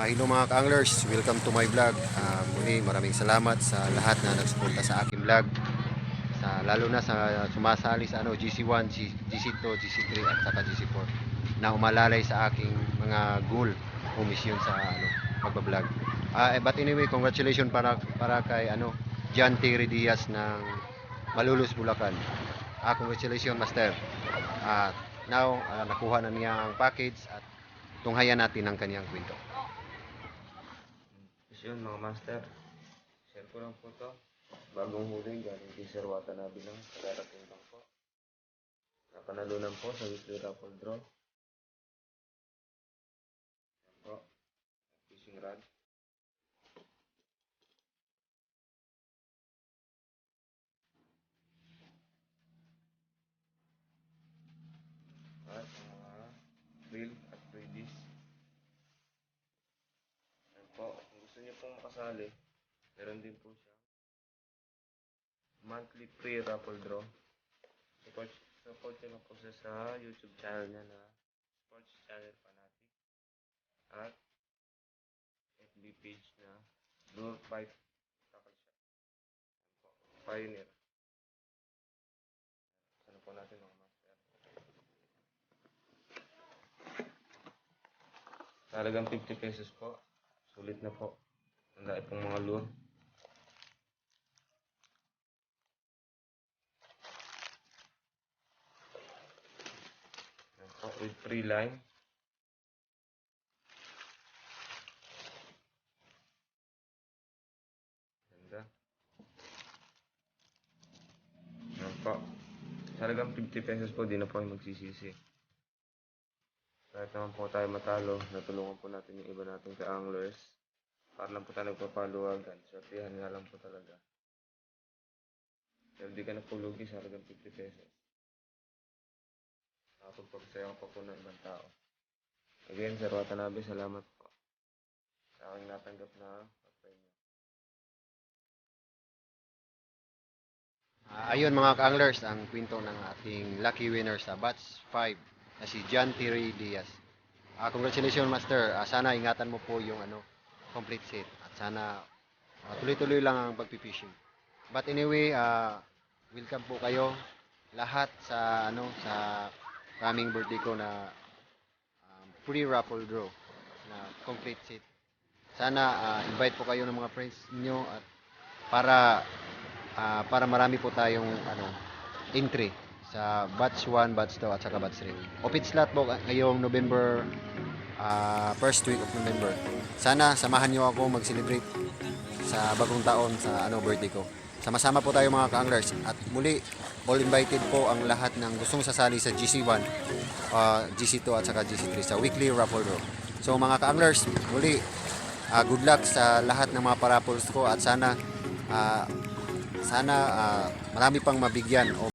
Hello mga ka-anglers, welcome to my vlog. Muli maraming salamat sa lahat na nagsuporta sa aking vlog. Lalo na sa sumasali sa GC1, GC2, GC3 at saka GC4 na umalalay sa aking mga goal o mission sa pagbablog. But anyway, congratulations para kay John Terry Diaz ng Malulus, Bulacan. Congratulations Master. Now, nakuha na niya ang package at tunghayan natin ang kanyang kwento. Yun mga master, share ko lang po to. Bagong huli galing kay Sir Watanabe lang, kadarating lang po. Napanalunan po sa weekly raffle draw. Yan po, fishing rod. At mga reel at freebies. Yan po, kung gusto niyo pong makasali, meron din po siya monthly free raffle draw. Support nyo lang po siya sa YouTube channel niya na Sports Channel Fanatic at FB page na Lure Fight Tackle Shop. Pioneer. Ano po natin mga master? Talagang 50 pesos po. Sulit na po. Ang dami pong mga lure. With free line. Ganda. Yan po. Talagang 50 pesos po, di na po kayo magsisisi. Kahit naman po tayo matalo, natulungan po natin yung iba nating ka-anglers. Para lang po tayo nagpapaluwagan. Swertihan nga lang po talaga. Pero di ka na po lugi sa halagang 50 pesos. Nakapagpagsayaw pa po ng ibang tao. Again, Sir Watanabe, salamat po sa aking natanggap na pag-premium. Ayun mga ka-anglers, ang kwento ng ating lucky winner sa batch 5 na si John Terry Diaz. Congratulations Master. Sana ingatan mo po yung complete set at sana tuloy-tuloy lang ang pagpipishing. But anyway, welcome po kayo lahat sa sa coming birthday ko na free raffle draw na complete set. Sana invite po kayo ng mga friends niyo at para marami po tayong entry sa batch 1, batch 2 at saka batch 3. Open slot po ngayong November first week of November. Sana samahan niyo ako mag-celebrate sa bagong taon sa birthday ko. Sama-sama po tayo mga ka-anglers at muli all invited po ang lahat ng gustong sasali sa GC1, GC2 at saka GC3 sa weekly raffle draw. So mga ka-anglers, muli good luck sa lahat ng mga paraffles ko at sana marami pang mabigyan o